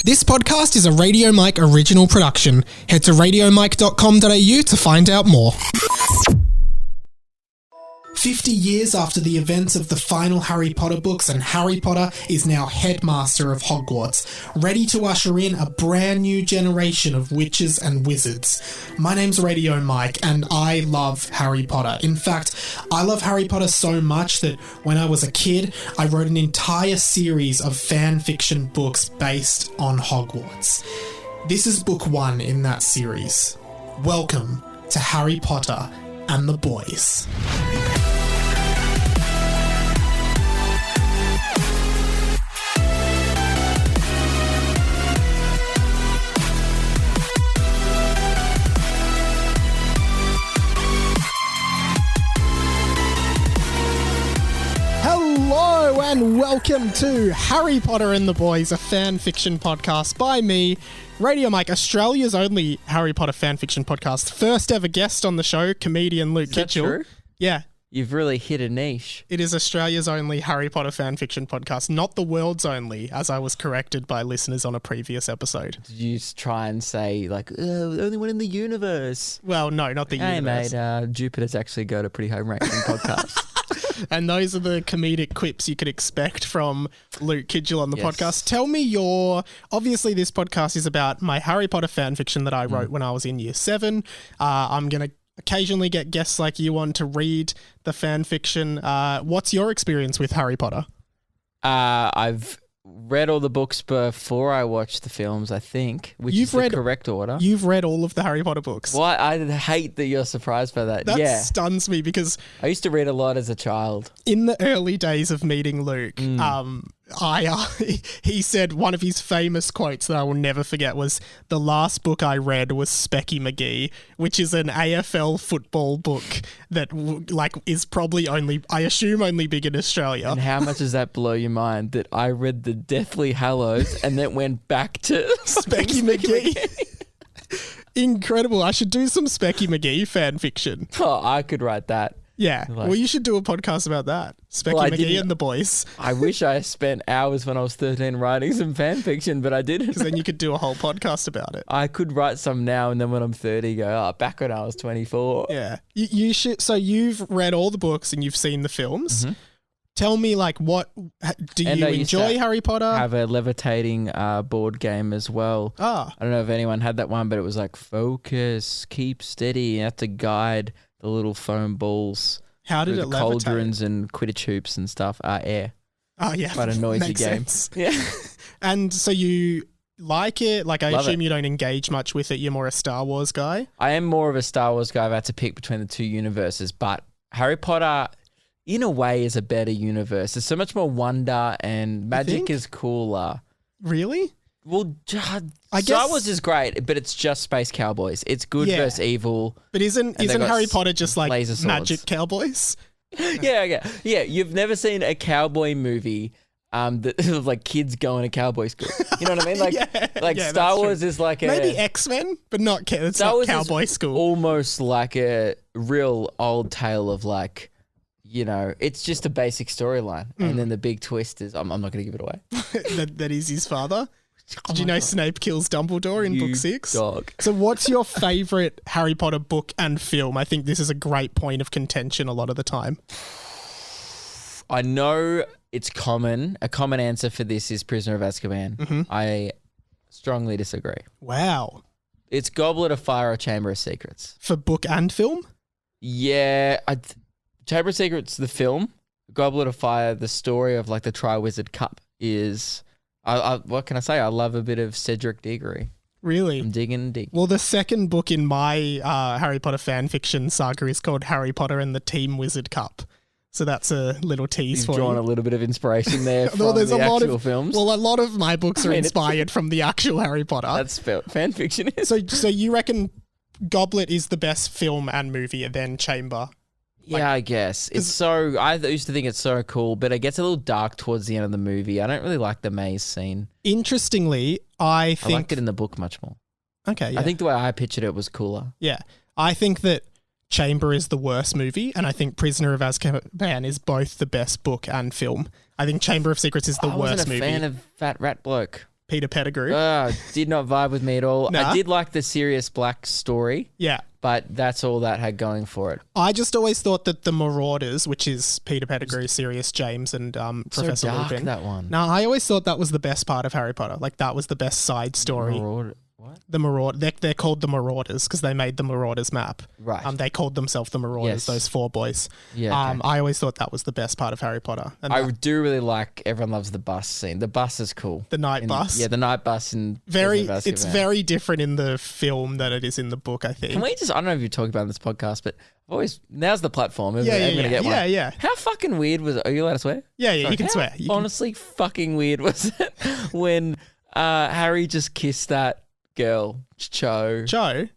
This podcast is a Radio Mike original production. Head to radiomike.com.au to find out more. 50 years after the events of the final Harry Potter books, and Harry Potter is now headmaster of Hogwarts, ready to usher in a brand new generation of witches and wizards. My name's Radio Mike, and I love Harry Potter. In fact, I love Harry Potter so much that when I was a kid, I wrote an entire series of fan fiction books based on Hogwarts. This is book 1 in that series. Welcome to Harry Potter and the Boys. Hello and welcome to Harry Potter and the Boys, a fan fiction podcast by me, Radio Mike, Australia's only Harry Potter fan fiction podcast. First ever guest on the show, comedian Luke Kidgell. Is that true? Yeah. You've really hit a niche. It is Australia's only Harry Potter fan fiction podcast, not the world's only, as I was corrected by listeners on a previous episode. Did you try and say, like, the only one in the universe? Well, no, not the universe. Hey, mate, Jupiter's actually got a pretty home-ranking podcast. And those are the comedic quips you could expect from Luke Kidgell on the podcast. Tell me obviously this podcast is about my Harry Potter fan fiction that I wrote when I was in year 7. I'm going to occasionally get guests like you on to read the fan fiction. What's your experience with Harry Potter? I've read all the books before I watched the films, I think, which is the correct order. You've read all of the Harry Potter books. Well, I hate that you're surprised by that. That stuns me because I used to read a lot as a child. In the early days of meeting Luke, he said one of his famous quotes that I will never forget was, "The last book I read was Specky McGee," which is an AFL football book that is probably I assume only big in Australia. And how much does that blow your mind that I read the Deathly Hallows and then went back to Specky McGee? Incredible. I should do some Specky McGee fan fiction. Oh, I could write that. Yeah. Well, you should do a podcast about that. Specky McGee and the Boys. I wish I spent hours when I was 13 writing some fan fiction, but I didn't. Because then you could do a whole podcast about it. I could write some now, and then when I'm 30, go, back when I was 24. Yeah. You should. So you've read all the books and you've seen the films. Mm-hmm. Tell me, what do you enjoy Harry Potter? Have a levitating board game as well. I don't know if anyone had that one, but it was like focus, keep steady. You have to guide the little foam balls. How did it levitate? Cauldrons and Quidditch hoops and stuff. Air. Oh yeah, quite a noisy game. Sense. Yeah. And so you like it? I Love assume it. You don't engage much with it. You're more a Star Wars guy. I am more of a Star Wars guy. I've had to pick between the two universes, but Harry Potter, in a way, is a better universe. There's so much more wonder and magic is cooler. Really? Well, I guess Star Wars is great, but it's just space cowboys. It's good versus evil. But isn't Harry Potter just like magic cowboys? Yeah. You've never seen a cowboy movie that of like kids going to cowboy school. You know what I mean? Star Wars is like maybe X-Men, but not it's Star not Wars cowboy is school. Almost like a real old tale of like, it's just a basic storyline, and then the big twist is I'm not going to give it away. that is his father. Did you know Snape kills Dumbledore in book 6? Dog. So what's your favourite Harry Potter book and film? I think this is a great point of contention a lot of the time. I know it's common. A common answer for this is Prisoner of Azkaban. Mm-hmm. I strongly disagree. Wow. It's Goblet of Fire or Chamber of Secrets. For book and film? Yeah. Chamber of Secrets, the film. Goblet of Fire, the story of like the Triwizard Cup is... what can I say? I love a bit of Cedric Diggory. Really? I'm digging. Well, the second book in my Harry Potter fan fiction saga is called Harry Potter and the Team Wizard Cup. So that's a little tease for you. You've drawn a little bit of inspiration there from the actual films. Well, a lot of my books are inspired from the actual Harry Potter. That's fan fiction. So you reckon Goblet is the best film and movie, and then Chamber? Yeah, I guess. I used to think it's so cool, but it gets a little dark towards the end of the movie. I don't really like the maze scene. Interestingly, I liked it in the book much more. Okay, yeah. I think the way I pictured it was cooler. Yeah. I think that Chamber is the worst movie, and I think Prisoner of Azkaban is both the best book and film. I think Chamber of Secrets is the worst movie. I wasn't a fan of Fat Rat Bloke. Peter Pettigrew. Did not vibe with me at all. Nah. I did like the Sirius Black story. Yeah. But that's all that had going for it. I just always thought that the Marauders, which is Peter Pettigrew, Sirius James, and Professor so dark, Lupin. that one. No, I always thought that was the best part of Harry Potter. Like, that was the best side story. What? The Maraud. They're called the Marauders because they made the Marauders map. Right. They called themselves the Marauders, Yes. those 4 boys. Yeah. Okay. I always thought that was the best part of Harry Potter. And I do really like, everyone loves the bus scene. The bus is cool. the night bus. Yeah, the night bus in It's very different in the film than it is in the book, I think. Can we just, I don't know if you've talked about it in this podcast, but now's the platform. I'm Yeah, gonna get one. yeah. How fucking weird was it? Are you allowed to swear? Yeah, Sorry, you can how swear. Honestly, fucking weird was it when Harry just kissed that girl, Cho? Cho?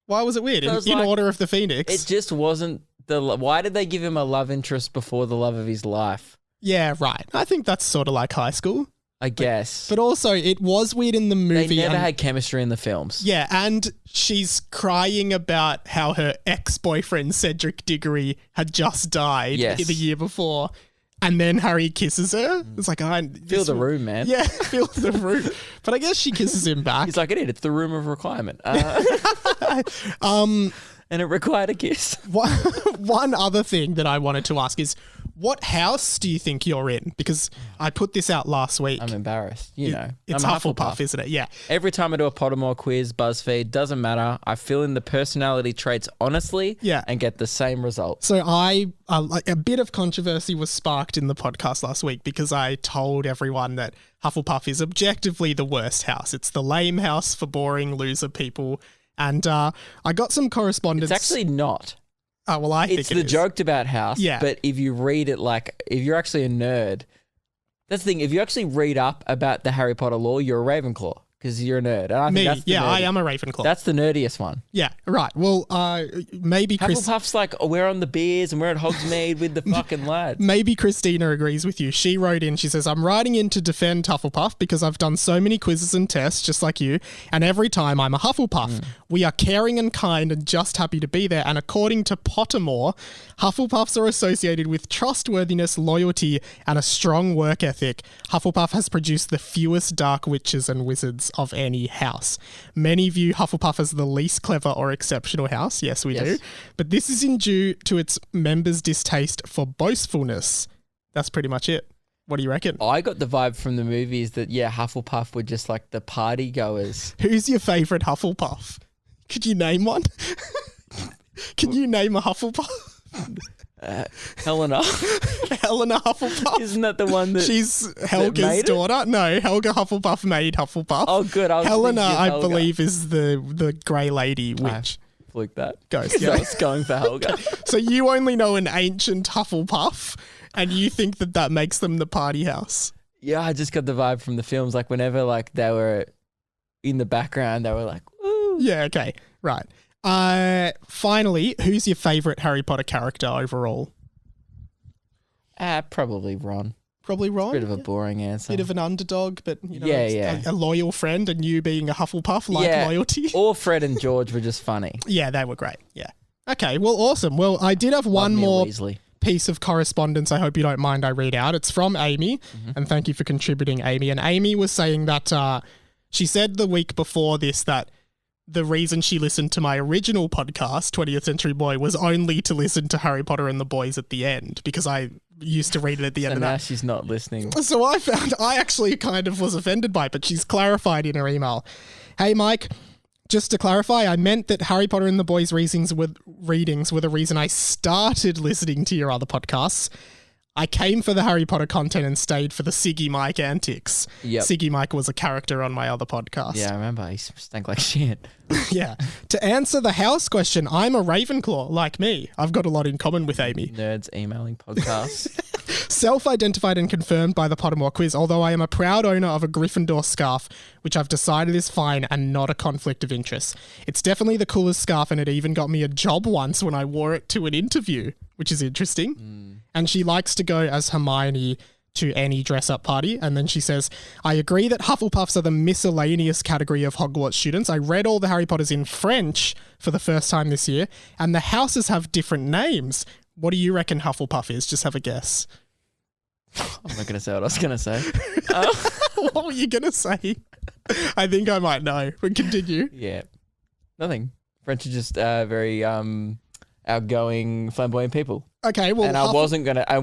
Why was it weird? In like, Order of the Phoenix? It just wasn't why did they give him a love interest before the love of his life? Yeah, right. I think that's sort of like high school. I guess. But also, it was weird in the movie. They never had chemistry in the films. Yeah, and she's crying about how her ex-boyfriend, Cedric Diggory, had just died the year before. And then Harry kisses her. It's like, feel the room, man. Yeah, feel the room. But I guess she kisses him back. He's like, it's the room of requirement. And it required a kiss. One other thing that I wanted to ask is, what house do you think you're in? Because I put this out last week. I'm embarrassed. It's I'm a Hufflepuff, isn't it? Yeah. Every time I do a Pottermore quiz, BuzzFeed, doesn't matter. I fill in the personality traits honestly and get the same result. So a bit of controversy was sparked in the podcast last week because I told everyone that Hufflepuff is objectively the worst house. It's the lame house for boring loser people. And I got some correspondence. It's actually not. Oh, well, I think it's the joked about house. Yeah. But if you read it, like, if you're actually a nerd, that's the thing. If you actually read up about the Harry Potter lore, you're a Ravenclaw because you're a nerd. And I think that's I am a Ravenclaw. That's the nerdiest one. Yeah, right. Well, maybe Hufflepuff's like, we're on the beers and we're at Hogsmeade with the fucking lads. Maybe Christina agrees with you. She wrote in, she says, I'm writing in to defend Hufflepuff because I've done so many quizzes and tests just like you, and every time I'm a Hufflepuff. We are caring and kind and just happy to be there, and according to Pottermore, Hufflepuffs are associated with trustworthiness, loyalty, and a strong work ethic. Hufflepuff has produced the fewest dark witches and wizards of any house. Many view Hufflepuff as the least clever or exceptional house. Yes, we do. But this is in due to its members' distaste for boastfulness. That's pretty much it. What do you reckon? I got the vibe from the movies that, Hufflepuff were just like the party goers. Who's your favourite Hufflepuff? Could you name one? Can you name a Hufflepuff? Helena. Helena Hufflepuff. Isn't that the one that she's Helga's daughter? No, Helga Hufflepuff made Hufflepuff. Oh, good. Helena, I believe, is the grey lady witch. Fluke that. Ghost, yeah. I was going for Helga. So you only know an ancient Hufflepuff, and you think that makes them the party house? Yeah, I just got the vibe from the films. Like whenever they were in the background, they were like, woo. Yeah, okay. Right. Finally, who's your favourite Harry Potter character overall? Probably Ron. Probably Ron? Bit of a boring answer. Bit of an underdog, but a loyal friend, and you being a Hufflepuff, loyalty. Or Fred and George were just funny. Yeah, they were great. Yeah. Okay, well, awesome. Well, I did have one more Weasley. Piece of correspondence I hope you don't mind I read out. It's from Amy, and thank you for contributing, Amy. And Amy was saying that she said the week before this that the reason she listened to my original podcast, 20th Century Boy, was only to listen to Harry Potter and the Boys at the end, because I used to read it at the end of that. Now she's not listening. So I actually kind of was offended by it, but she's clarified in her email. Hey, Mike, just to clarify, I meant that Harry Potter and the Boys readings were the reason I started listening to your other podcasts. I came for the Harry Potter content and stayed for the Siggy Mike antics. Yep. Siggy Mike was a character on my other podcast. Yeah, I remember. He stank like shit. Yeah. To answer the house question, I'm a Ravenclaw, like me. I've got a lot in common with Amy. Nerds emailing podcasts. Self-identified and confirmed by the Pottermore quiz, although I am a proud owner of a Gryffindor scarf, which I've decided is fine and not a conflict of interest. It's definitely the coolest scarf, and it even got me a job once when I wore it to an interview, which is interesting. And she likes to go as Hermione to any dress-up party. And then she says, I agree that Hufflepuffs are the miscellaneous category of Hogwarts students. I read all the Harry Potters in French for the first time this year, and the houses have different names. What do you reckon Hufflepuff is? Just have a guess. I'm not going to say what I was going to say. What were you going to say? I think I might know, but continue. Yeah. Nothing. French are just very outgoing, flamboyant people. Okay, well, And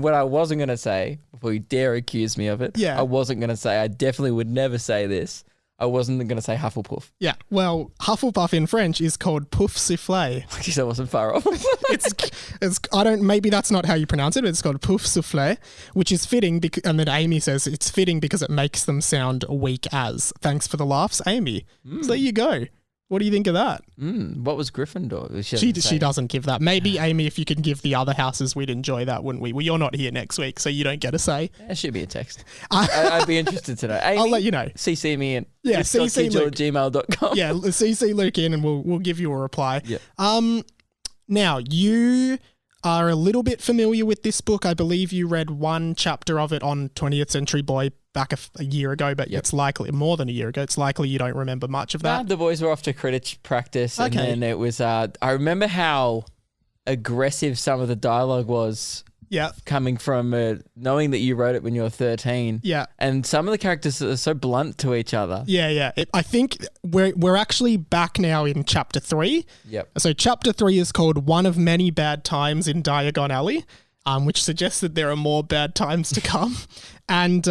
what I wasn't gonna say before you dare accuse me of it. Yeah. I wasn't gonna say. I definitely would never say this. I wasn't gonna say Hufflepuff. Yeah, well, Hufflepuff in French is called pouf soufflé. Geez, I wasn't far off. Maybe that's not how you pronounce it, but it's called pouf soufflé, which is fitting, and then Amy says it's fitting because it makes them sound weak as. Thanks for the laughs, Amy. So there you go. What do you think of that? What was Gryffindor? She doesn't give that. Maybe, Amy, if you could give the other houses, we'd enjoy that, wouldn't we? Well, you're not here next week, so you don't get a say. It should be a text. I'd be interested to know. Amy, I'll let you know. CC me in. Yeah, CC Luke. Gmail.com. Yeah, CC Luke in and we'll give you a reply. Yeah. Now, you are a little bit familiar with this book. I believe you read one chapter of it on 20th Century Boy back a year ago, but it's likely more than a year ago. It's likely you don't remember much of that. The boys were off to Quidditch practice, and then it was. I remember how aggressive some of the dialogue was. Yeah, coming from knowing that you wrote it when you were 13. Yeah, and some of the characters are so blunt to each other. Yeah. I think we're actually back now in chapter 3. Yep. So chapter 3 is called "One of Many Bad Times in Diagon Alley," which suggests that there are more bad times to come. And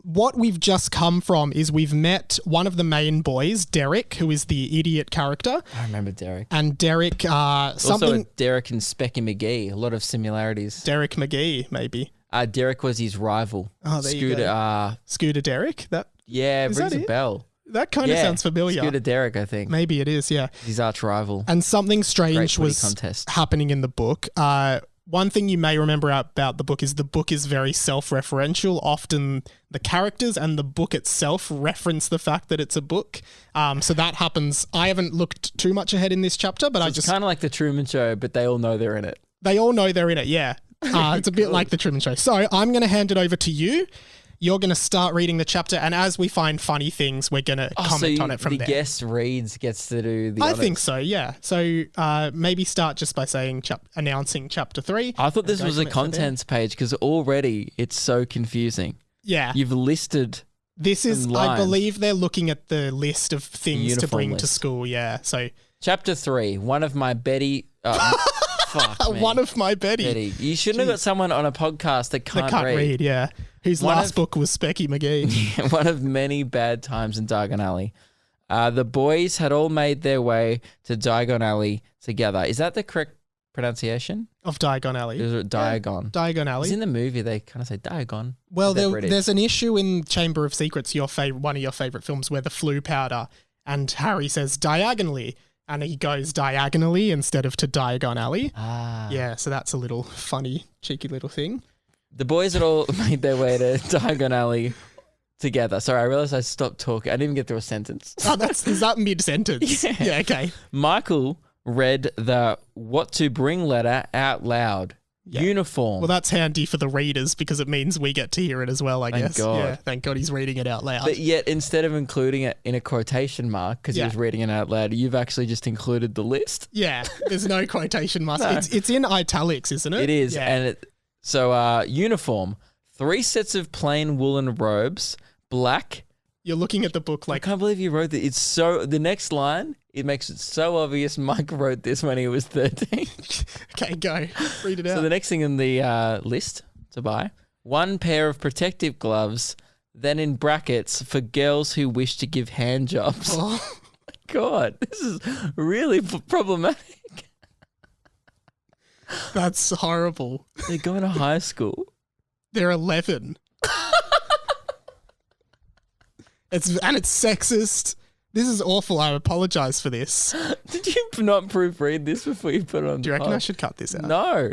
what we've just come from is we've met one of the main boys, Derek, who is the idiot character. I remember Derek. And Derek, also Derek and Specky McGee, a lot of similarities. Derek McGee, maybe. Derek was his rival. Oh, there you go. Scooter Derek? Rings a bell. That kind of sounds familiar. Scooter Derek, I think. Maybe it is, yeah. His arch rival. And something strange was happening in the book. One thing you may remember about the book is very self-referential. Often the characters and the book itself reference the fact that it's a book. So that happens. I haven't looked too much ahead in this chapter, but it's kind of like the Truman Show, but they all know they're in it. They all know they're in it, yeah. It's a bit like the Truman Show. So I'm going to hand it over to you. You're going to start reading the chapter, and as we find funny things, we're going to comment on it from there. The guest gets to do the honors. I think so, yeah. So maybe start just by saying announcing chapter 3. I thought this was a contents page because already it's so confusing. Yeah. You've listed this is, I believe they're looking at the list of things to bring to school, yeah. So chapter 3, one of my Betty... fuck me. One of my Betty. You shouldn't have got someone on a podcast that can't read. Yeah. Whose last book was Specky McGee. One of many bad times in Diagon Alley. The boys had all made their way to Diagon Alley together. Is that the correct pronunciation? Of Diagon Alley. Is it Diagon? Yeah, Diagon Alley. In the movie, they kind of say Diagon. Well, there's an issue in Chamber of Secrets, one of your favourite films, where the flu powder, and Harry says diagonally, and he goes diagonally instead of to Diagon Alley. Yeah, so that's a little funny, cheeky little thing. The boys had all made their way to Diagon Alley together. Sorry, I realised I stopped talking. I didn't even get through a sentence. Is that mid-sentence? Yeah, okay. Michael read the what to bring letter out loud. Yeah. Uniform. Well, that's handy for the readers because it means we get to hear it as well, I guess. God. Yeah, thank God he's reading it out loud. But yet, instead of including it in a quotation mark, because he was reading it out loud, you've actually just included the list. Yeah, there's no quotation marks. No. It's in italics, isn't it? It is. Yeah. And so uniform, 3 sets of plain woolen robes, black. You're looking at the book like... I can't believe you wrote that. It's so... The next line, it makes it so obvious Mike wrote this when he was 13. Okay, go. Read it out. So the next thing in the list to buy, 1 pair of protective gloves, then in brackets, for girls who wish to give hand jobs. Oh my God, this is really problematic. That's horrible. They're going to high school. They're 11. It's sexist. This is awful. I apologize for this. Did you not proofread this before you put it on? Do you reckon I should cut this out? No.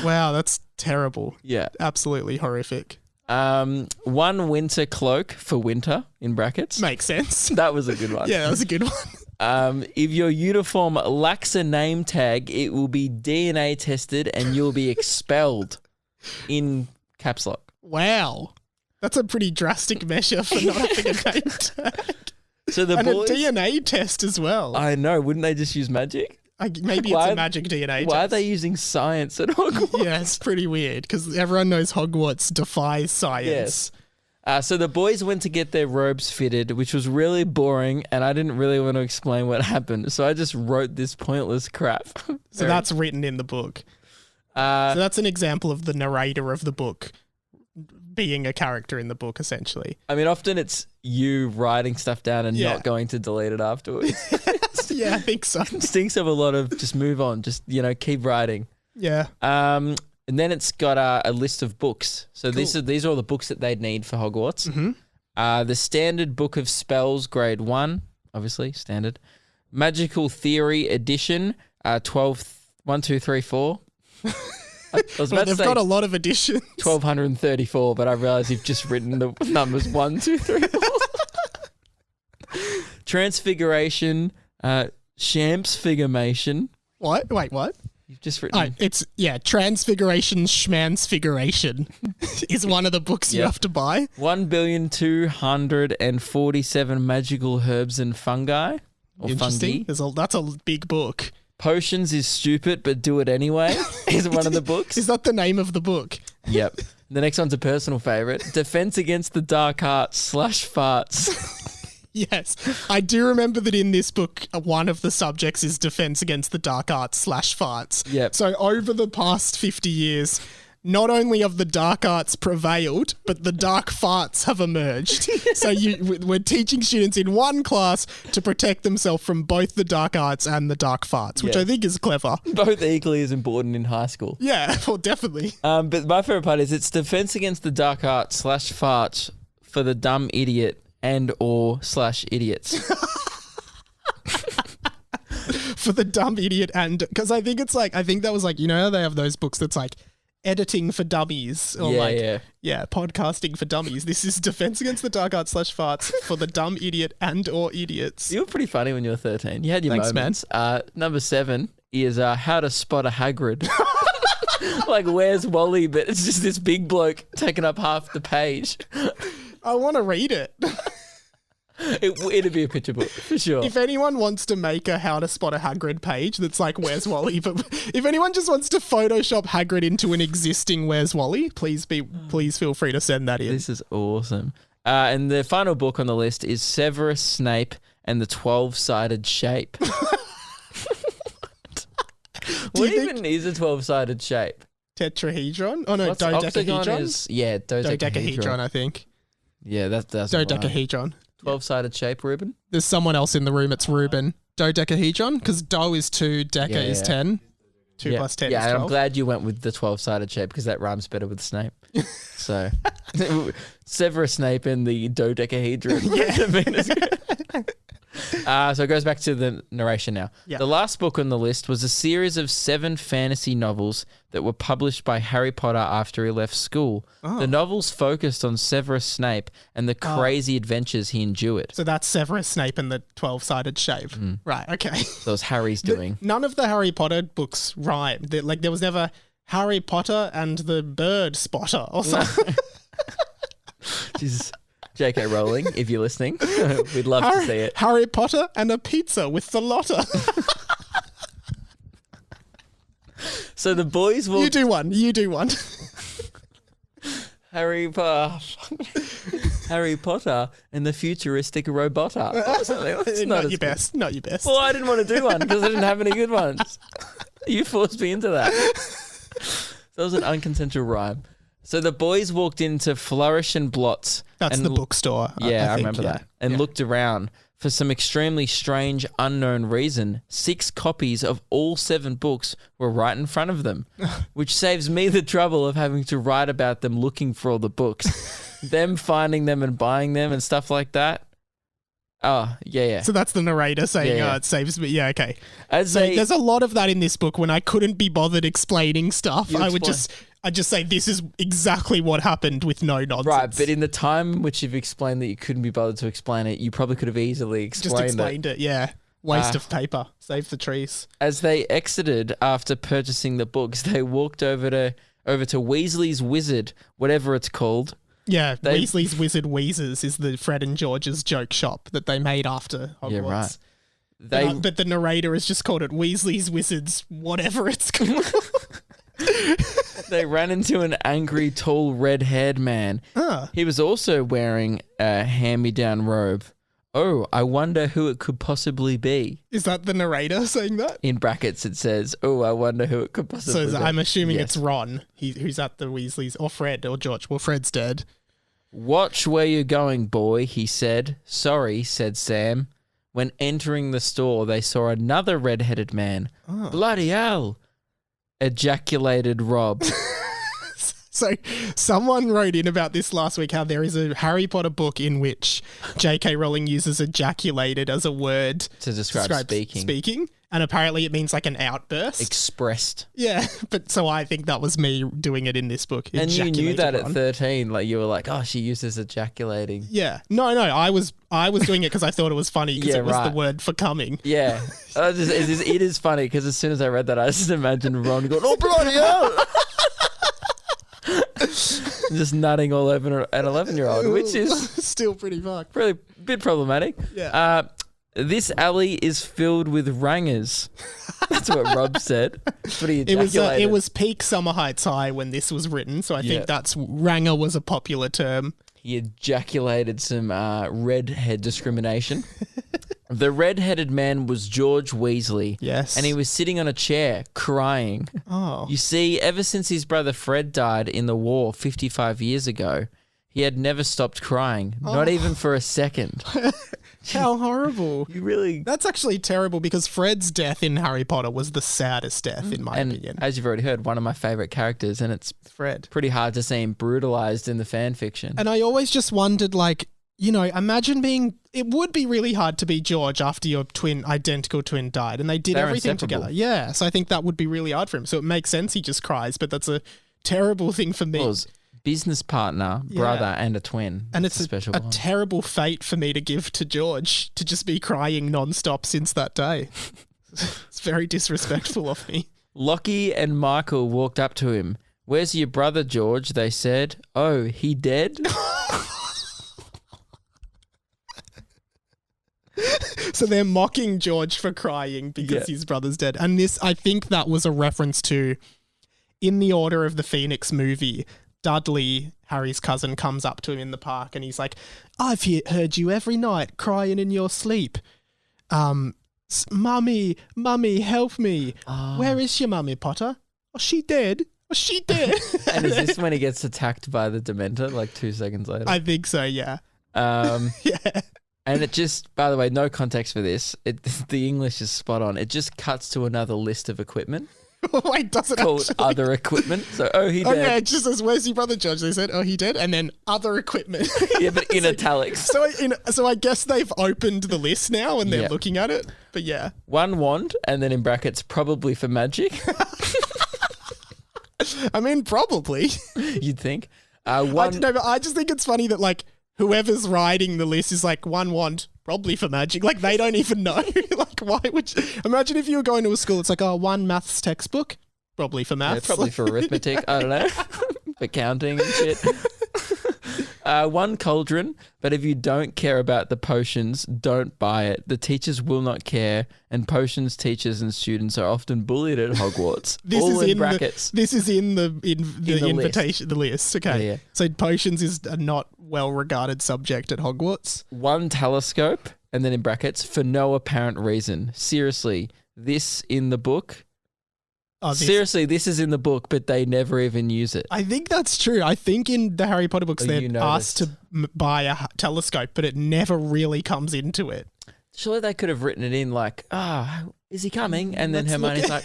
Wow, that's terrible. Yeah. Absolutely horrific. 1 winter cloak for winter, in brackets. Makes sense. That was a good one. Yeah, that was a good one. If your uniform lacks a name tag, it will be DNA tested and you'll be expelled in caps lock. Wow. That's a pretty drastic measure for not having a name tag. So the and boys, a DNA test as well. I know. Wouldn't they just use magic? Maybe it's a magic DNA test. Why are they using science at Hogwarts? Yeah, it's pretty weird because everyone knows Hogwarts defies science. Yes. So the boys went to get their robes fitted, which was really boring, and I didn't really want to explain what happened. So I just wrote this pointless crap. So that's written in the book. So that's an example of the narrator of the book being a character in the book, essentially. I mean, often it's you writing stuff down and Yeah. not going to delete it afterwards. Yeah, I think so. It stinks of a lot of just move on, just, keep writing. Yeah. And then it's got a list of books. So Cool. these are all the books that they'd need for Hogwarts. Mm-hmm. The Standard Book of Spells, Grade 1, obviously, standard. Magical Theory Edition, 12, 1, 2, 3, 4. I was about to They've say got a lot of editions. 1,234, but I realised you've just written the numbers 1, 2, 3, 4. Transfiguration, Shamsfiguration. What? Wait, what? You've just written... Transfiguration Schmansfiguration is one of the books you Yep. have to buy. 1,247 magical herbs and fungi. Or Interesting. fungi. That's a big book. Potions is stupid, but do it anyway. Is one of the books. Is that the name of the book? Yep. The next one's a personal favourite. Defense Against the Dark Arts / farts. Yes. I do remember that in this book, one of the subjects is defense against the dark arts / farts. Yep. So over the past 50 years, not only have the dark arts prevailed, but the dark farts have emerged. So we're teaching students in one class to protect themselves from both the dark arts and the dark farts, which Yeah. I think is clever. Both equally as important in high school. Yeah, well, definitely. But my favourite part is it's Defense Against the Dark Arts / farts for the dumb idiot and or / idiots. For the dumb idiot and... Because I think that was like, how they have those books that's like editing for dummies or podcasting for dummies. This is Defense Against the Dark Arts / farts for the dumb idiot and or idiots. You were pretty funny when you were 13. You had your Thanks, moments. Number 7 is How to Spot a Hagrid. Like, where's Wally? But it's just this big bloke taking up half the page. I want to read it. It'd be a picture book, for sure. If anyone wants to make a How to Spot a Hagrid page that's like Where's Wally, but if anyone just wants to Photoshop Hagrid into an existing Where's Wally, please feel free to send that in. This is awesome. And the final book on the list is Severus Snape and the 12-Sided Shape. What even is a 12-sided shape? Tetrahedron? Oh no, What's octagon dodecahedron. is? Yeah, dodecahedron. I think. Yeah, that's Dodecahedron. 12-sided shape, Ruben. There's someone else in the room. It's Ruben. Dodecahedron, because do is 2, deca Yeah, is yeah. 10. 2 plus 10 is 12. Yeah, I'm glad you went with the 12-sided shape because that rhymes better with Snape. So, Severus Snape and the dodecahedron. So it goes back to the narration now. Yeah. The last book on the list was a series of 7 fantasy novels that were published by Harry Potter after he left school. Oh. The novels focused on Severus Snape and the crazy adventures he endured. So that's Severus Snape and the 12-sided shape. Right, okay. So it was Harry's doing. None of the Harry Potter books rhyme. There was never Harry Potter and the bird spotter or something. Jesus. J.K. Rowling, if you're listening, we'd love to see it. Harry Potter and a pizza with the Lotter. So the boys will... You do one. Harry Potter and the futuristic robota. Or something. That's Not as your good. best. Not your best. Well, I didn't want to do one because I didn't have any good ones. You forced me into that. That was an unconsensual rhyme. So the boys walked into Flourish and Blots. That's the bookstore. Yeah, I think, remember that. And looked around. For some extremely strange, unknown reason, 6 copies of all 7 books were right in front of them, which saves me the trouble of having to write about them looking for all the books, them finding them and buying them and stuff like that. Oh, yeah. So that's the narrator saying, Yeah. it saves me. Yeah, okay. As So they, there's a lot of that in this book when I couldn't be bothered explaining stuff. I'd just say this is exactly what happened with no nonsense. right, but in the time in which you've explained that you couldn't be bothered to explain it, you probably could have easily explained just explained it. Yeah. Waste Ah. of paper. Save the trees. As they exited after purchasing the books, they walked over to Weasley's Wizard, whatever it's called. Yeah, They- Weasley's Wizard Wheezers is the Fred and George's joke shop that they made after Hogwarts. Yeah, right. They But the narrator has just called it Weasley's Wizards, whatever it's called. They ran into an angry, tall, red-haired man. He was also wearing a hand-me-down robe. Oh, I wonder who it could possibly be. Is that the narrator saying that? In brackets, it says, oh, I wonder who it could possibly be. So I'm assuming it's Ron, who's at the Weasleys, or Fred, or George. Well, Fred's dead. Watch where you're going, boy, he said. Sorry, said Sam. When entering the store, they saw another red-headed man. Oh. Bloody hell, ejaculated Rob. So someone wrote in about this last week, how there is a Harry Potter book in which J.K. Rowling uses ejaculated as a word to describe speaking. And apparently it means like an outburst. Expressed. Yeah, but so I think that was me doing it in this book. And you knew that at 13, like you were like, oh, she uses ejaculating. Yeah. No, I was doing it because I thought it was funny because it was the word for coming. Yeah. It is funny because as soon as I read that, I just imagined Ron going, oh, bloody hell. Just nutting all over an 11-year-old, which is still pretty fucked. Really a bit problematic. Yeah. This alley is filled with rangers. That's what Rob said. But he ejaculated. It was peak Summer Heights High when this was written, so I think ranger was a popular term. He ejaculated some redhead discrimination. The red-headed man was George Weasley. Yes. And he was sitting on a chair, crying. Oh. You see, ever since his brother Fred died in the war 55 years ago, he had never stopped crying, not even for a second. How horrible. That's actually terrible because Fred's death in Harry Potter was the saddest death in my opinion. As you've already heard, one of my favourite characters, and it's Fred. Pretty hard to see him brutalised in the fan fiction. And I always just wondered, like, you know, imagine it would be really hard to be George after your identical twin died and they did everything together. Yeah, so I think that would be really hard for him. So it makes sense he just cries, but that's a terrible thing for me. Business partner, brother, and a twin. And it's a terrible fate for me to give to George to just be crying nonstop since that day. It's very disrespectful of me. Lockie and Michael walked up to him. Where's your brother, George? They said. Oh, he dead? So they're mocking George for crying because his brother's dead. And this, I think that was a reference to, in the Order of the Phoenix movie, Dudley, Harry's cousin, comes up to him in the park and he's like, I've heard you every night crying in your sleep. Mummy, help me. Where is your mummy, Potter? Oh, she dead. And is this when he gets attacked by the Dementor, like 2 seconds later? I think so, yeah. Yeah. And it just, by the way, no context for this. The English is spot on. It just cuts to another list of equipment. Wait, does it called actually? Other equipment. So, he dead. Okay, it just says, where's your brother, George? They said, he dead. And then other equipment. Yeah, but in italics. So I guess they've opened the list now and they're looking at it. But yeah. One wand, and then in brackets, probably for magic. I mean, probably. You'd think. I don't know, but I just think it's funny that, like, whoever's writing the list is like, one wand, probably for magic. Like, they don't even know. Like, why would you? Imagine if you were going to a school, it's like, one maths textbook, probably for maths. Yeah, probably for arithmetic. I don't know. For counting and shit. One cauldron, but if you don't care about the potions, don't buy it. The teachers will not care, and potions teachers and students are often bullied at Hogwarts. This all is in brackets. This is in the invitation, the list. Okay. Yeah. So potions is a not well-regarded subject at Hogwarts. One telescope, and then in brackets, for no apparent reason. Seriously, this in the book... Seriously, this is in the book, but they never even use it. I think that's true. I think in the Harry Potter books, they're asked to buy a telescope, but it never really comes into it. Surely they could have written it in like, is he coming? And then Hermione's like...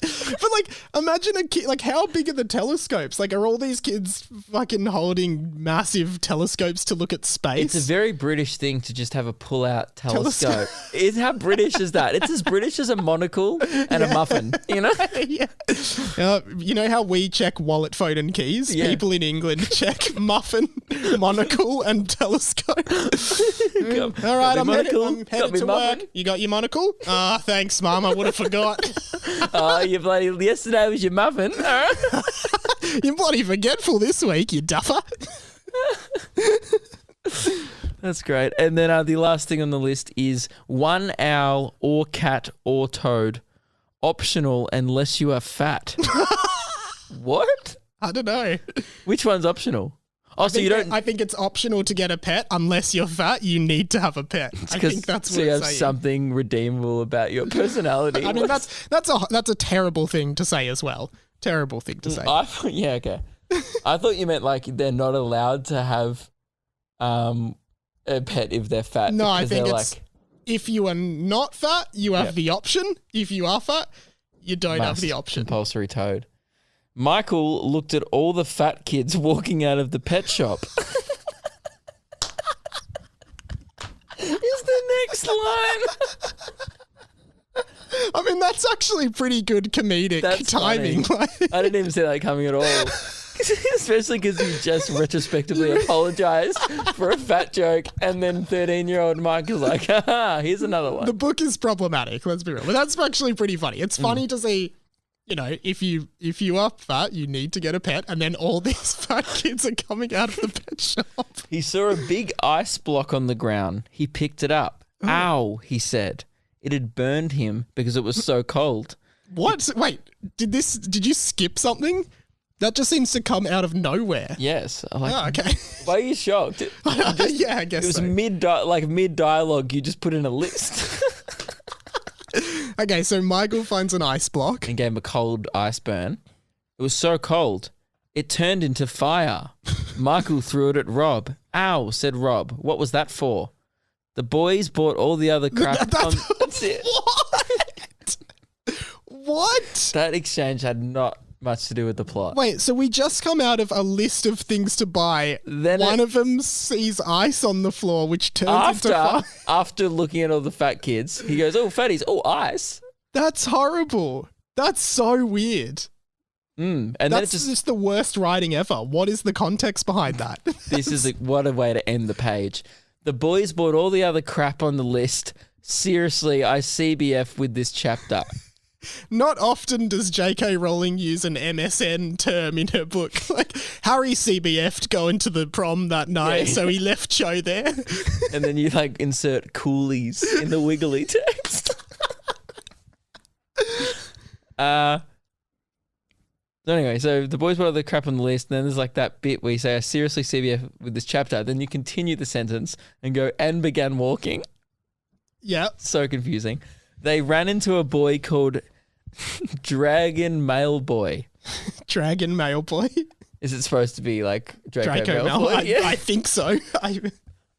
But, like, imagine a kid, like, how big are the telescopes? Like, are all these kids fucking holding massive telescopes to look at space? It's a very British thing to just have a pull-out telescope. How British is that? It's as British as a monocle and a muffin, you know? Yeah. You know how we check wallet, phone and keys? Yeah. People in England check muffin, monocle and telescope. All right, I'm headed to work. You got your monocle? Thanks, Mum. I would have forgot. You bloody... Yesterday was your muffin. You're bloody forgetful this week, you duffer. That's great. And then the last thing on the list is one owl or cat or toad. optional unless you are fat. What? I don't know. Which one's optional? Oh, so you don't. I think it's optional to get a pet unless you're fat. You need to have a pet. I think that's what so you it's have saying. something redeemable about your personality. I mean, that's a terrible thing to say as well. Terrible thing to say. Yeah, okay. I thought you meant like they're not allowed to have a pet if they're fat. No, I think it's like, if you are not fat, you have the option. If you are fat, you don't have the option. Compulsory toad. Michael looked at all the fat kids walking out of the pet shop. Is the next line. I mean, that's actually pretty good comedic timing. I didn't even see that coming at all. Especially because you just retrospectively apologized for a fat joke, and then 13-year-old Michael's like, haha, here's another one. The book is problematic, let's be real. But that's actually pretty funny. It's funny to see, you know, if you are fat, you need to get a pet, and then all these fat kids are coming out of the pet shop. He saw a big ice block on the ground. He picked it up. Ow, he said. It had burned him because it was so cold. What? Wait, did you skip something? That just seems to come out of nowhere. Yes. Okay. Why are you shocked? Yeah, I guess it was so. mid dialogue. You just put in a list. Okay, so Michael finds an ice block. And gave him a cold ice burn. It was so cold. It turned into fire. Michael threw it at Rob. Ow, said Rob. What was that for? The boys bought all the other crap. That's it. What? That exchange had not much to do with the plot. Wait, so we just come out of a list of things to buy. Then one of them sees ice on the floor, which turns into fire. After looking at all the fat kids, he goes, oh, fatties, oh, ice. That's horrible. That's so weird. And that's then it's just the worst writing ever. What is the context behind that? What a way to end the page. The boys bought all the other crap on the list. Seriously, I CBF with this chapter. Not often does J.K. Rowling use an MSN term in her book. Like, Harry CBF'd going to the prom that night, so he left Cho there. And then you like insert coolies in the wiggly text. So anyway, so the boys bought all the crap on the list, and then there's like that bit where you say, I seriously CBF with this chapter. Then you continue the sentence and go, and began walking. Yeah. So confusing. They ran into a boy called Dragon Mailboy. Dragon Mailboy? Is it supposed to be like Draco Malfoy? Yeah. I think so.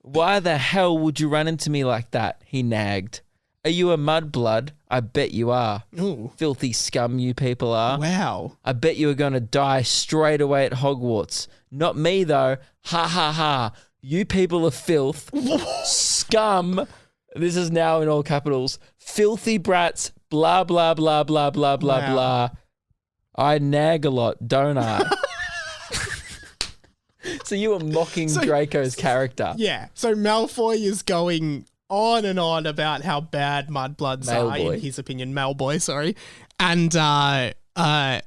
Why the hell would you run into me like that? He nagged. Are you a mudblood? I bet you are. Ooh. Filthy scum you people are. Wow. I bet you are going to die straight away at Hogwarts. Not me though. Ha ha ha. You people are filth. Scum. This is now in all capitals. Filthy brats. Blah, blah, blah, blah, blah, blah, blah. I nag a lot, don't I? So you were mocking Draco's character. Yeah. So Malfoy is going on and on about how bad mudbloods are, in his opinion. Malboy, sorry. And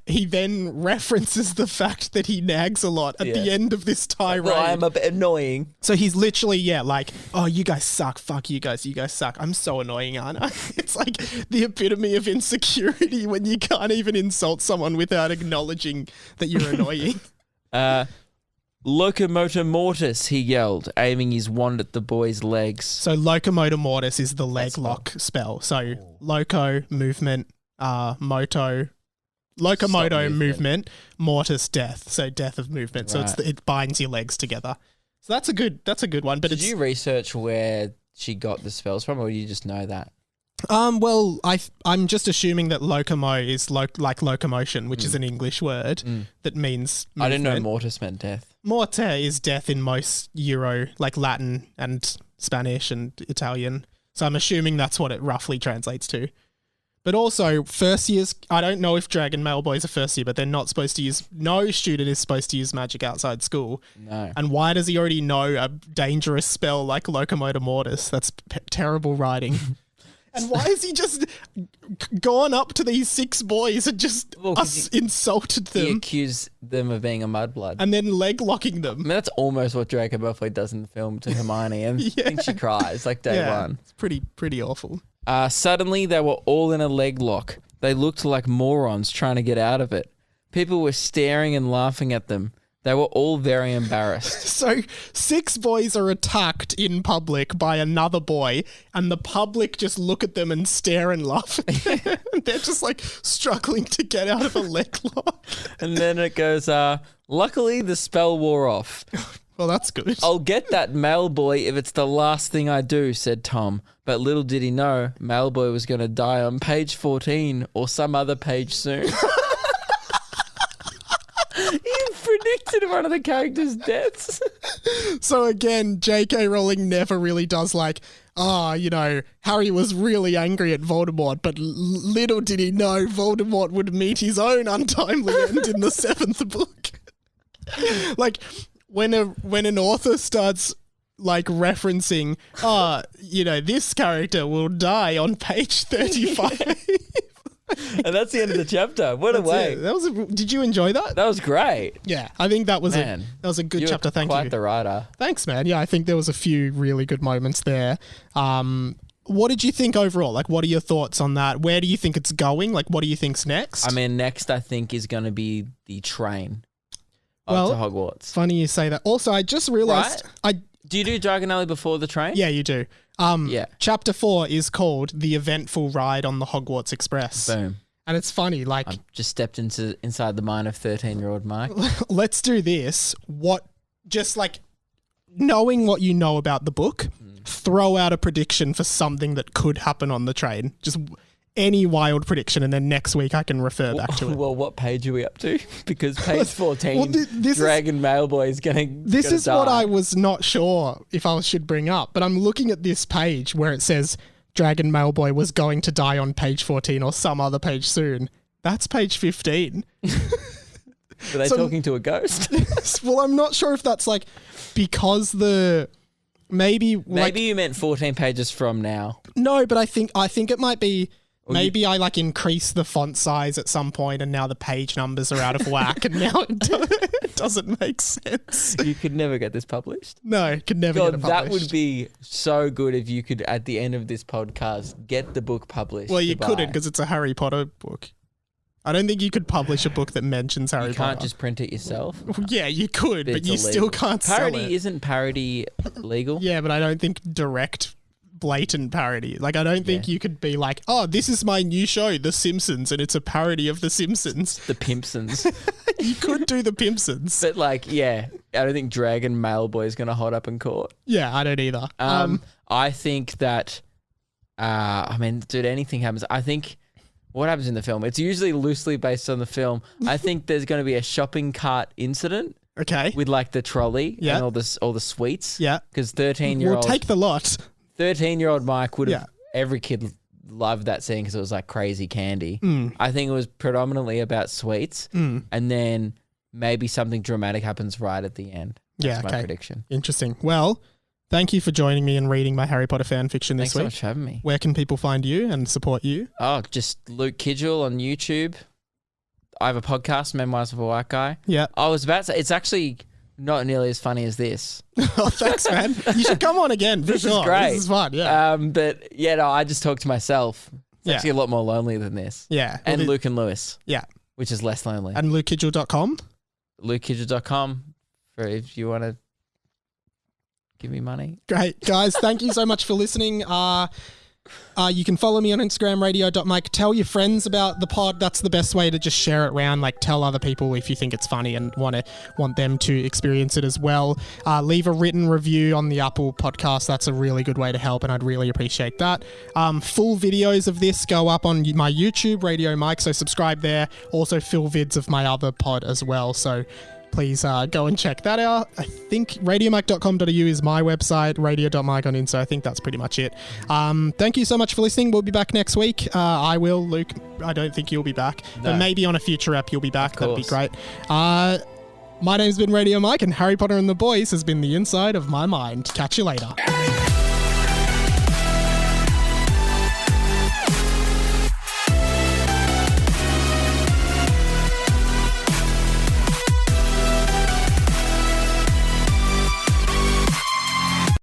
he then references the fact that he nags a lot at the end of this tirade. Well, I'm a bit annoying. So he's literally, like, oh, you guys suck. Fuck you guys. You guys suck. I'm so annoying, aren't I? It's like the epitome of insecurity when you can't even insult someone without acknowledging that you're annoying. Locomotor Mortis, he yelled, aiming his wand at the boy's legs. So Locomotor Mortis is the leg lock spell. So loco, movement, moto, locomoto, movement, mortis, death. So death of movement. So it binds your legs together. So that's a good one. But Did you research where she got the spells from, or do you just know that? Well, I'm just assuming that locomo is like locomotion, which is an English word that means movement. I didn't know mortis meant death. Morte is death in most Euro, like Latin and Spanish and Italian. So I'm assuming that's what it roughly translates to. But also, first years, I don't know if Dragon Mailboys are first year, but they're not supposed to use, no student is supposed to use magic outside school. No. And why does he already know a dangerous spell like Locomotor Mortis? That's terrible writing. And why has he just gone up to these 6 boys and just insulted them? He accused them of being a mudblood. And then leg locking them. I mean, that's almost what Draco Malfoy does in the film to Hermione, and I think she cries like day one. It's pretty awful. Suddenly, they were all in a leg lock. They looked like morons trying to get out of it. People were staring and laughing at them. They were all very embarrassed. So 6 boys are attacked in public by another boy, and the public just look at them and stare and laugh at them. They're just like struggling to get out of a leg lock. And then it goes, luckily the spell wore off. Well, that's good. I'll get that mailboy if it's the last thing I do, said Tom. But little did he know, mailboy was going to die on page 14 or some other page soon. You predicted one of the characters' deaths. So again, J.K. Rowling never really does like, Harry was really angry at Voldemort, but little did he know Voldemort would meet his own untimely end in the 7th book. Like, when an author starts like referencing, this character will die on page 35. And that's the end of the chapter. What a way. Did you enjoy that? That was great. Yeah, I think that was a good chapter. Thank you. Quite the writer. Thanks, man. Yeah, I think there was a few really good moments there. What did you think overall? Like, what are your thoughts on that? Where do you think it's going? Like, what do you think's next? I mean, next I think is going to be the train to Hogwarts. Funny you say that. Also, I just realised... Right? Do you do Diagon Alley before the train? Yeah, you do. Chapter 4 is called The Eventful Ride on the Hogwarts Express. Boom. And it's funny, like... I've just stepped inside the mind of 13-year-old Mike. Let's do this. Knowing what you know about the book, throw out a prediction for something that could happen on the train. Just any wild prediction, and then next week I can refer back to it. Well, what page are we up to? Because page 14, Dragon Mailboy is going to This is die. what I was not sure if I should bring up, but I'm looking at this page where it says Dragon Mailboy was going to die on page 14 or some other page soon. That's page 15. Were they talking to a ghost? Well, I'm not sure if that's like because maybe you meant 14 pages from now. No, but I think it might be. Maybe I increase the font size at some point, and now the page numbers are out of whack, and now it doesn't make sense. You could never get this published. No, could never get it published. That would be so good if you could, at the end of this podcast, get the book published. Well, you couldn't because it's a Harry Potter book. I don't think you could publish a book that mentions Harry Potter. You can't just print it yourself? Yeah, you could, but you still can't sell it. Isn't parody legal? Yeah, but I don't think blatant parody. Like, I don't think you could be like, oh, this is my new show, The Simpsons, and it's a parody of The Simpsons. The Pimpsons. You could do The Pimpsons. But I don't think Dragon Mailboy is going to hold up in court. Yeah, I don't either. I think that, dude, anything happens. I think what happens in the film, it's usually loosely based on the film. I think there's going to be a shopping cart incident. Okay. With the trolley and all the sweets. Yeah. Because 13-year-old... We'll take the lot. 13-year-old Mike would have... Every kid loved that scene because it was like crazy candy. I think it was predominantly about sweets. And then maybe something dramatic happens right at the end. That's my prediction. Interesting. Well, thank you for joining me and reading my Harry Potter fan fiction this week. Thanks so much for having me. Where can people find you and support you? Oh, just Luke Kidgell on YouTube. I have a podcast, Memoirs of a White Guy. Yeah. I was about to say, it's actually not nearly as funny as this. Oh, thanks, man. You should come on again. This is great. This is fun, yeah. I just talk to myself. It's actually a lot more lonely than this. Yeah. And Luke and Lewis. Yeah. Which is less lonely. And LukeKidgell.com? LukeKidgell.com for if you want to give me money. Great. Guys, thank you so much for listening. You can follow me on Instagram, radio.mike. Tell your friends about the pod. That's the best way to just share it around. Like, tell other people if you think it's funny and want them to experience it as well. Leave a written review on the Apple podcast. That's a really good way to help, and I'd really appreciate that. Full videos of this go up on my YouTube, Radio Mike, so subscribe there. Also, full vids of my other pod as well, so please go and check that out. I think radiomike.com.au is my website, radio.mike on Insta. I think that's pretty much it. Thank you so much for listening. We'll be back next week. I will. Luke, I don't think you'll be back. No. But maybe on a future app you'll be back. That'd be great. My name's been Radio Mike, and Harry Potter and the Boys has been the inside of my mind. Catch you later.